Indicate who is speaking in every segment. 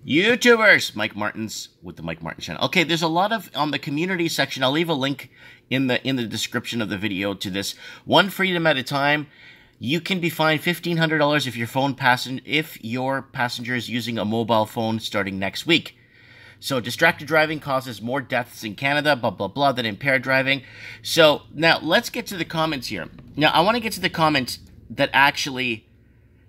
Speaker 1: YouTubers, Mike Martins with the Mike Martins channel. Okay, there's a lot of on the community section. I'll leave a link in the description of the video to this. One freedom at a time. You can be fined $1,500 if your passenger is using a mobile phone starting next week. So distracted driving causes more deaths in Canada, blah blah blah, than impaired driving. So now let's get to the comments here. Now I want to get to the comments that actually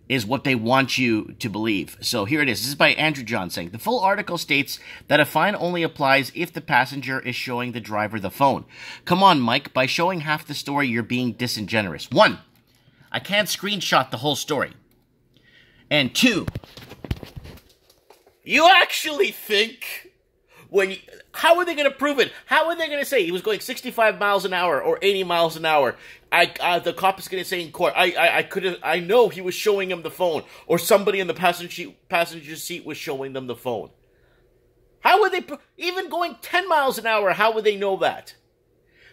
Speaker 1: is what they want you to believe. So here it is. This is by Andrew John saying, the full article states that a fine only applies if the passenger is showing the driver the phone. Come on, Mike. By showing half the story, you're being disingenuous. 1, I can't screenshot the whole story. And 2, you actually think how are they going to prove it? How are they going to say he was going 65 miles an hour or 80 miles an hour? The cop is going to say in court, I know he was showing him the phone, or somebody in the passenger seat was showing them the phone. How would they, even going 10 miles an hour, how would they know that?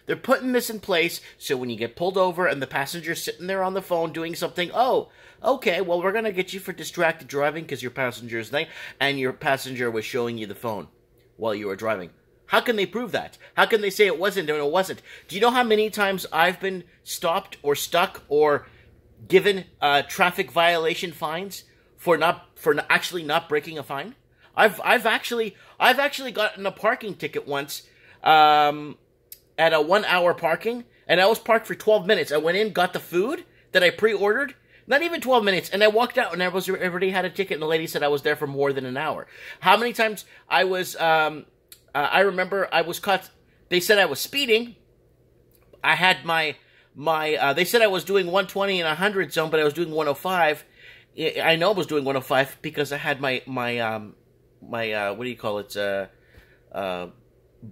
Speaker 1: They're putting this in place so when you get pulled over and the passenger's sitting there on the phone doing something, oh, okay, well, we're going to get you for distracted driving because your passenger is late and your passenger was showing you the phone while you were driving. How can they prove that? How can they say it wasn't and it wasn't? Do you know how many times I've been stopped or stuck or given traffic violation fines for actually not breaking a fine? I've actually gotten a parking ticket once at a 1 hour parking, and I was parked for 12 minutes. I went in, got the food that I pre-ordered, not even 12 minutes, and I walked out and I already had a ticket, and the lady said I was there for more than an hour. How many times I was, I remember I was caught, they said I was speeding. I had they said I was doing 120 in a 100 zone, but I was doing 105. I know I was doing 105 because I had my what do you call it,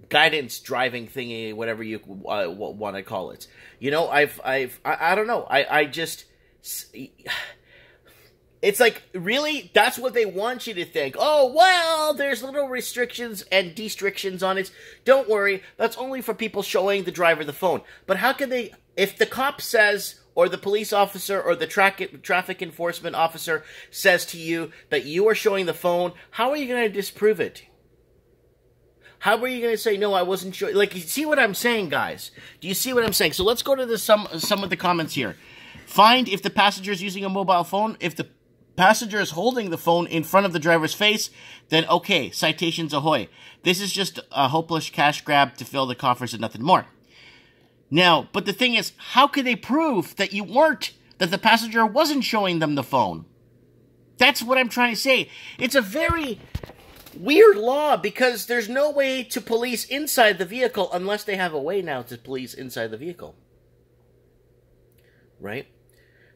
Speaker 1: guidance driving thingy, whatever you want to call it. You know, I don't know. I just, it's like, really? That's what they want you to think. Oh, well, there's little restrictions and destrictions on it. Don't worry. That's only for people showing the driver the phone. But how can they, if the cop says, or the police officer, or the traffic enforcement officer says to you that you are showing the phone, how are you going to disprove it? How are you going to say, no, I wasn't sure? Like, you see what I'm saying, guys? Do you see what I'm saying? So let's go to some of the comments here. Fined if the passenger is using a mobile phone. If the passenger is holding the phone in front of the driver's face, then okay, citations ahoy. This is just a hopeless cash grab to fill the coffers and nothing more. Now, but the thing is, how could they prove that that the passenger wasn't showing them the phone? That's what I'm trying to say. It's a very weird law because there's no way to police inside the vehicle unless they have a way now to police inside the vehicle. Right?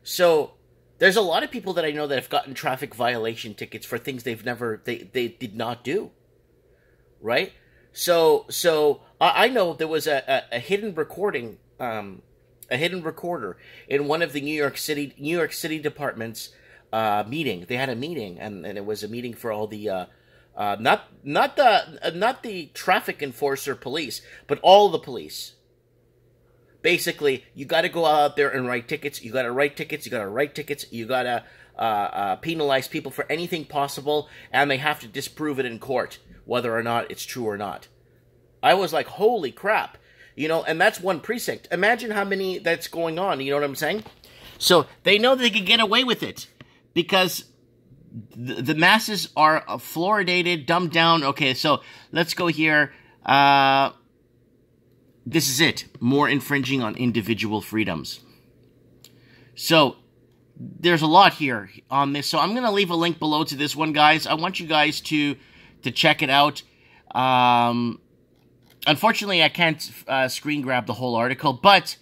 Speaker 1: So, there's a lot of people that I know that have gotten traffic violation tickets for things they did not do. Right? So I know there was a hidden recording, a hidden recorder in one of the New York City departments meeting. They had a meeting, and it was a meeting for all the not the traffic enforcer police, but all the police. Basically, you got to go out there and write tickets. You got to write tickets. You got to write tickets. You got to penalize people for anything possible, and they have to disprove it in court, whether or not it's true or not. I was like, holy crap. You know, and that's one precinct. Imagine how many that's going on, you know what I'm saying? So, they know they can get away with it, because the masses are fluoridated, dumbed down. Okay, so, let's go here. This is it. More infringing on individual freedoms. So, there's a lot here on this. So, I'm going to leave a link below to this one, guys. I want you guys to check it out. Unfortunately, I can't screen grab the whole article, but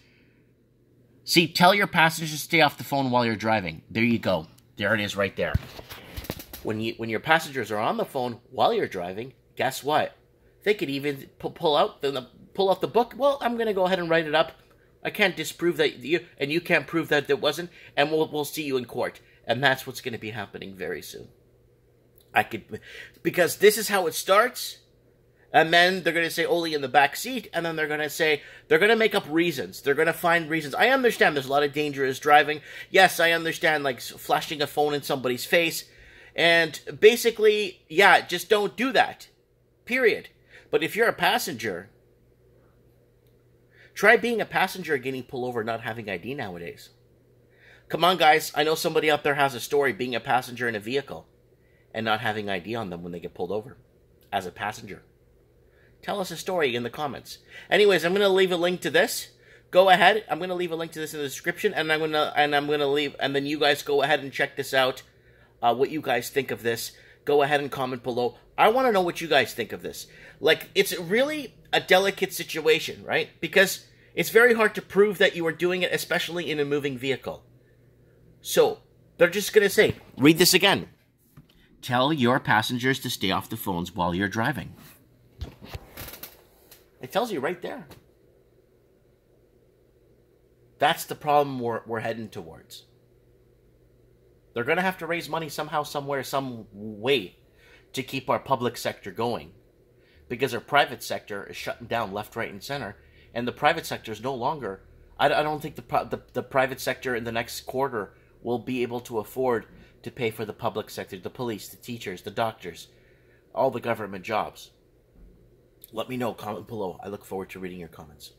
Speaker 1: see, tell your passengers to stay off the phone while you're driving. There you go. There it is right there. When your passengers are on the phone while you're driving, guess what? They could even pull out the book. Well, I'm going to go ahead and write it up. I can't disprove that you can't prove that it wasn't, and we'll see you in court. And that's what's going to be happening very soon. Because this is how it starts, and then they're going to say only in the back seat, and then they're going to make up reasons. They're going to find reasons. I understand there's a lot of dangerous driving. Yes, I understand, like, flashing a phone in somebody's face. And basically, yeah, just don't do that. Period. But if you're a passenger, try being a passenger getting pulled over not having ID nowadays. Come on, guys. I know somebody out there has a story being a passenger in a vehicle and not having ID on them when they get pulled over as a passenger. Tell us a story in the comments. Anyways, I'm going to leave a link to this. Go ahead. I'm going to leave a link to this in the description, and I'm going to leave, and then you guys go ahead and check this out. What you guys think of this. Go ahead and comment below. I want to know what you guys think of this. Like, it's really a delicate situation, right? Because it's very hard to prove that you are doing it, especially in a moving vehicle. So, they're just going to say, read this again. Tell your passengers to stay off the phones while you're driving. It tells you right there. That's the problem we're heading towards. They're going to have to raise money somehow, somewhere, some way to keep our public sector going. Because our private sector is shutting down left, right, and center. And the private sector is no longer... I don't think the private sector in the next quarter will be able to afford to pay for the public sector, the police, the teachers, the doctors, all the government jobs. Let me know, comment below. I look forward to reading your comments.